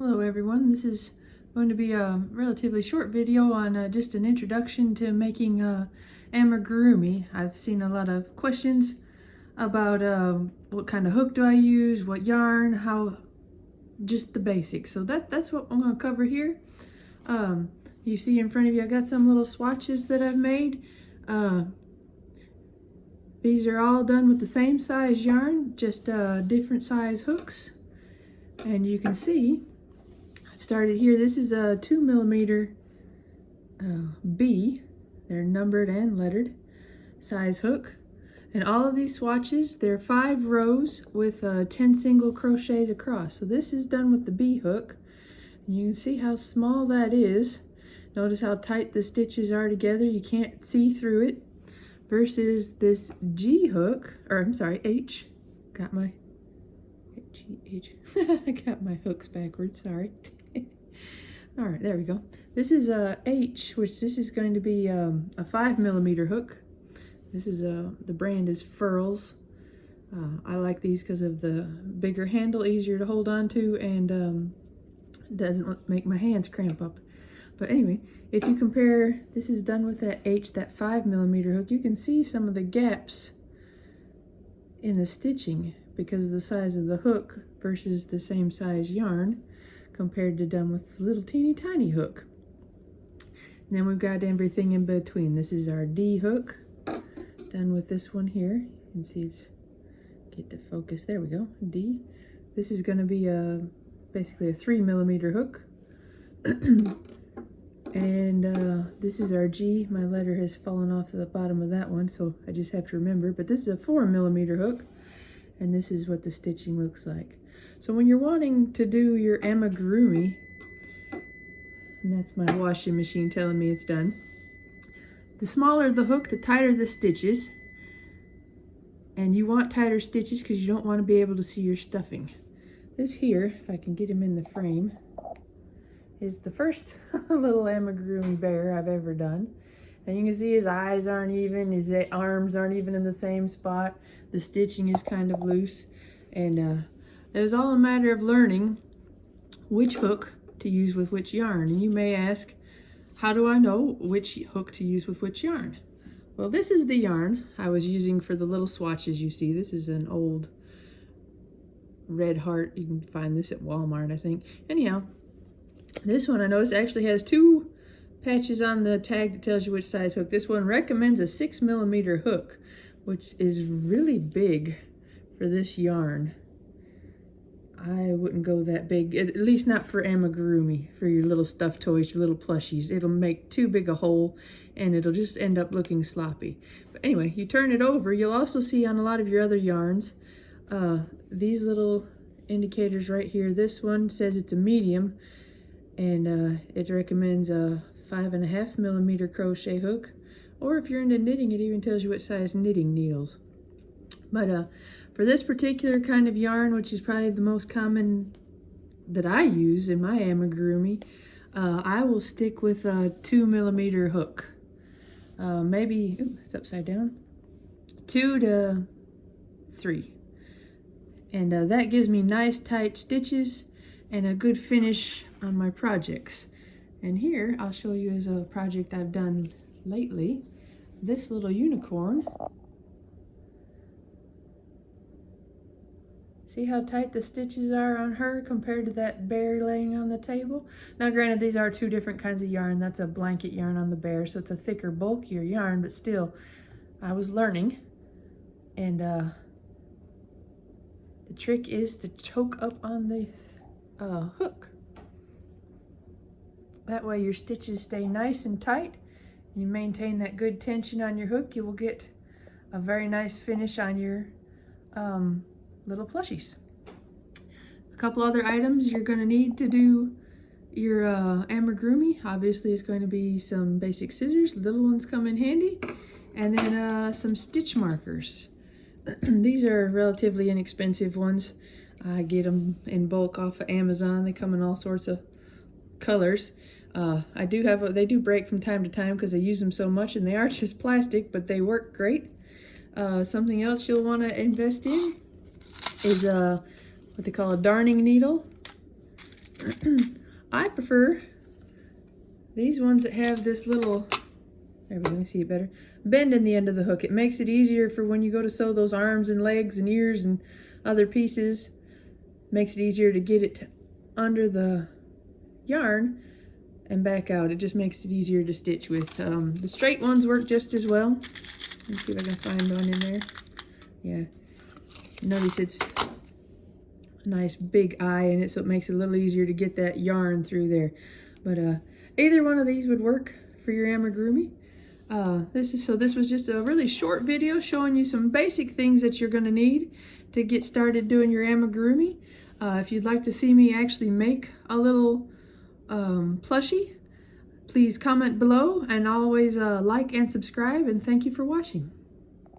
Hello everyone, this is going to be a relatively short video on just an introduction to making amigurumi. I've seen a lot of questions about what kind of hook do I use, what yarn, how, just the basics. So that's what I'm going to cover here. You see in front of you I got some little swatches that I've made. These are all done with the same size yarn, just different size hooks. And you can see started here. This is a 2mm B. They're numbered and lettered size hook, and all of these swatches, they're 5 rows with 10 single crochets across. So this is done with the B hook. You can see how small that is. Notice how tight the stitches are together. You can't see through it. Versus this G hook, or I'm sorry, H. Got my H. I got my hooks backwards. Sorry. All right, there we go. This is a H, which this is going to be a 5mm hook. This is the brand is Furls. I like these because of the bigger handle, easier to hold on to, and doesn't make my hands cramp up. But anyway, if you compare, this is done with that H, that 5mm hook, you can see some of the gaps in the stitching because of the size of the hook versus the same size yarn compared to done with the little teeny tiny hook. And then we've got everything in between. This is our D hook, done with this one here. You can see it's, get to focus, there we go, D. This is going to be basically a 3mm hook. And this is our G. My letter has fallen off the bottom of that one, so I just have to remember. But this is a 4mm hook, and this is what the stitching looks like. So when you're wanting to do your amigurumi, and that's my washing machine telling me it's done, the smaller the hook, the tighter the stitches. And you want tighter stitches because you don't want to be able to see your stuffing. This here, if I can get him in the frame, is the first little amigurumi bear I've ever done. And you can see his eyes aren't even, his arms aren't even in the same spot. The stitching is kind of loose. And it was all a matter of learning which hook to use with which yarn. And you may ask, how do I know which hook to use with which yarn? Well, this is the yarn I was using for the little swatches you see. This is an old Red Heart. You can find this at Walmart, I think. Anyhow, this one I noticed actually has 2 patches on the tag that tells you which size hook. This one recommends a 6mm hook, which is really big for this yarn. I wouldn't go that big, at least not for amigurumi, for your little stuffed toys, your little plushies. It'll make too big a hole and it'll just end up looking sloppy. But anyway, you turn it over, you'll also see on a lot of your other yarns, these little indicators right here. This one says it's a medium, and it recommends a 5.5mm crochet hook, or if you're into knitting, it even tells you what size knitting needles. But for this particular kind of yarn, which is probably the most common that I use in my amigurumi, I will stick with a 2mm hook. Maybe, ooh, it's upside down, 2 to 3. And that gives me nice tight stitches and a good finish on my projects. And here I'll show you as a project I've done lately, this little unicorn. See how tight the stitches are on her compared to that bear laying on the table? Now granted, these are 2 different kinds of yarn. That's a blanket yarn on the bear, so it's a thicker, bulkier yarn, but still, I was learning. And the trick is to choke up on the hook. That way your stitches stay nice and tight. You maintain that good tension on your hook, you will get a very nice finish on your little plushies. A couple other items you're going to need to do your amigurumi. Obviously it's going to be some basic scissors, little ones come in handy, and then some stitch markers. These are relatively inexpensive ones. I get them in bulk off of Amazon. They come in all sorts of colors. I do have they do break from time to time because I use them so much, and they are just plastic, but they work great. Something else you'll want to invest in is what they call a darning needle. I prefer these ones that have this little, there we go, see it better, bend in the end of the hook. It makes it easier for when you go to sew those arms and legs and ears and other pieces. Makes it easier to get it under the yarn and back out. It just makes it easier to stitch with. The straight ones work just as well. Let's see if I can find one in there. Yeah. Notice it's a nice big eye in it, so it makes it a little easier to get that yarn through there. But either one of these would work for your amigurumi. This was just a really short video showing you some basic things that you're going to need to get started doing your amigurumi. If you'd like to see me actually make a little plushie, please comment below, and always like and subscribe, and thank you for watching.